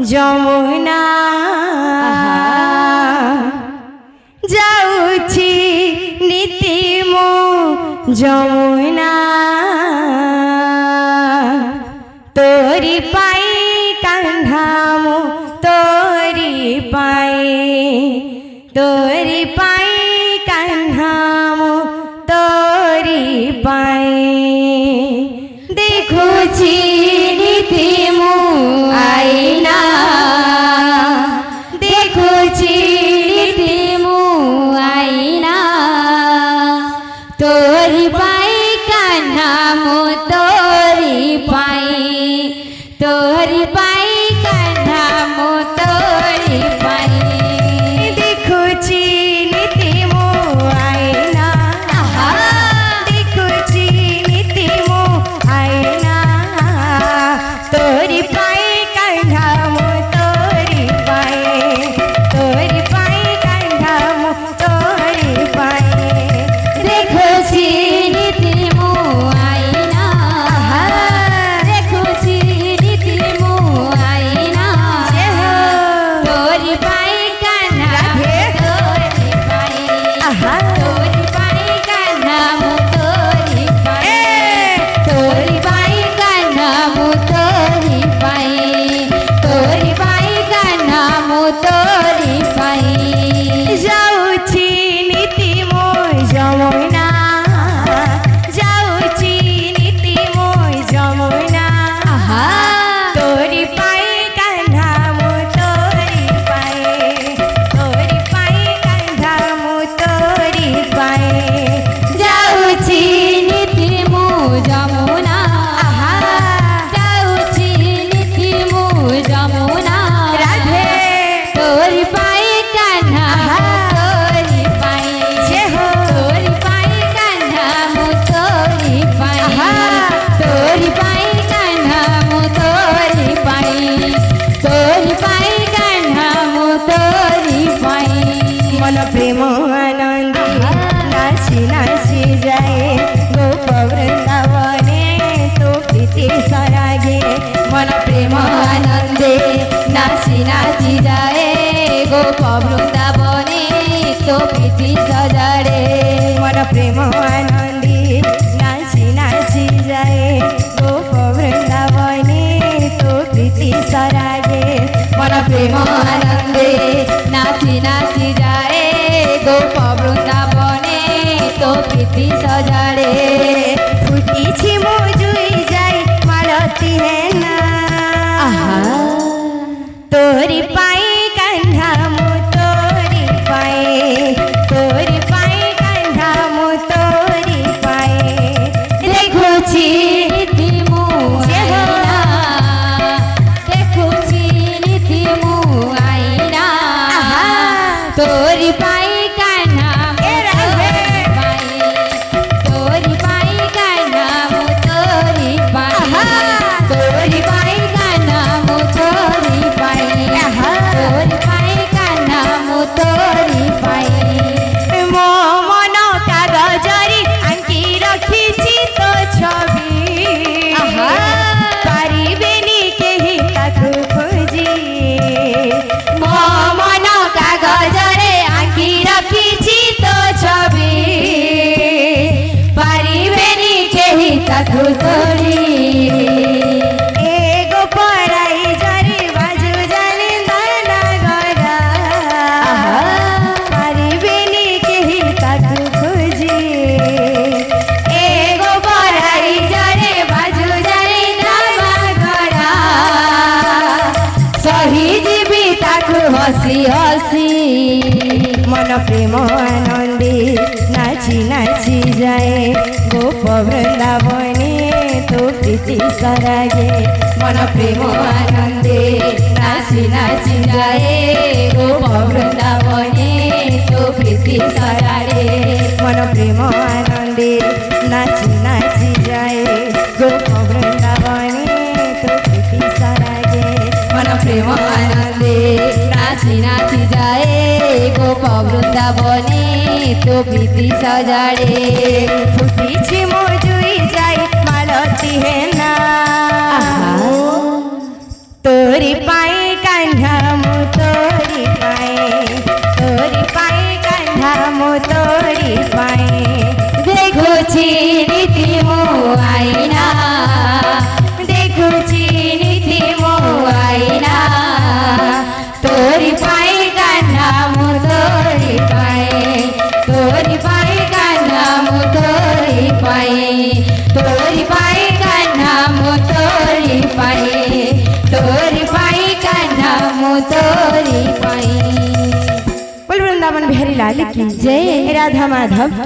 যমুনা যাଉଛି নীতি মো যমুনা তোরি পাই কান্ধা মো তোরি পাই কান্ধা মো তোরি পাই দেখুছি নীতি মো আইনা দেখুছি নীতি মো আইনা তোরি পাই কান্ধা মো তোরি পাই কান্ধা মো তোরি পাই দেখুছি নীতি মো আইনা দেখুছি নীতি মো আইনা তোরি পাই কান্ধা মো তোরি পাই কান্ধা মো তোরি পাই দেখুছি নীতি মো আইনা দেখুছি নীতি মো আইনা তোরি পাই কান্ধা তোরি পাই কান্ধা মো তোরি পাই কান্ধা মো তোরি পাই কান্ধা মো তোরি পাই যাଉଛି নীতি মো যমুনা যাଉଛି নীতি মো যমুনা তোরি পাই কান্ধা মো তোরি পাই কান্ধা মো তোরি পাই যাଉଛି নীতি মো যমুনা যাଉଛି নীতি মো যমুনা রাধে তোরি পাই কান্ধা তোরি পাই কান্ধা মো তোরি পাই কান্ধা মো তোরি পাই কান্ধা মো তোরি পাই মন প্রেম আনন্দ নাচি নাচি যায় গোপ বৃন্দাবনে তো প্রীতি সরাগে মন প্রেম আনন্দে নাচি নাচি যায় গোপ বৃন্দাবনে তো প্রীতি সজাড়ে মন প্রেম আনন্দে নাচি নাচি যায় গোপ বৃন্দাবনে তো প্রীতি সরাগে মন প্রেম আনন্দে নাচি নাচি যায় গোপ বৃন্দাবনে তো প্রীতি সজাড়ে ফুটিছি মো জুই যাই মালতী হে না তোরি পাই কান্ধা মো তোরি পাই কান্ধা মো তোরি পাই দেখুছি নীতি মো আইনা দেখুছি নীতি মো আইনা তোরি পাই কান্ধা তোরি পাই কান্ধা মো তোরি পাই কান্ধা মো তোরি পাই কান্ধা মো তোরি পাই মো মন কাগজরে আঙ্কি রখিছি তো ছবি পারিবেনি কেহি তাকু খুঁজি মো মন কাগজরে আঙ্কি রখিছি তো ছবি পারিবেনি কেহি তাকু ধরি এগো পরাই জরে বাজু জানি দানা গরা পারিবেনি কেহি তাকু খুঁজি এগো পরাই জরে বাজু জানি দানা গরা সহি জীবি তাকু হসি হসি মন প্রেম আনন্দে নাচি নাচি যায় গোপ বৃন্দাবনে তো প্রীতি সরাগে মন প্রেম আনন্দে নাচি নাচি যায় গোপ বৃন্দাবনে তো প্রীতি সরাগে মন প্রেম আনন্দে নাচি নাচি যায় গোপ বৃন্দাবনে তো প্রীতি সরাগে মন প্রেম আনন্দে নাচি নাচি যায় গোপ বৃন্দাবনে তো প্রীতি সজাড়ে ফুটিছি মো জুই যাই মালতী হে না তোরি পাই कान्हा मो तोरी पाए कान्हा मो तोरी पाए देखुची नीति मो आईना देखुची नीति मो आईना तोरी पाए कान्हा मो तोरी पाए तोरी पाए कान्हा मो तोरी पाए तोरी पाए कान्हा मो तोरी पाए तोरी पाए कान्हा मो तोरी पाए। बोल वृंदावन बिहारी लाल की जय, राधा माधव की।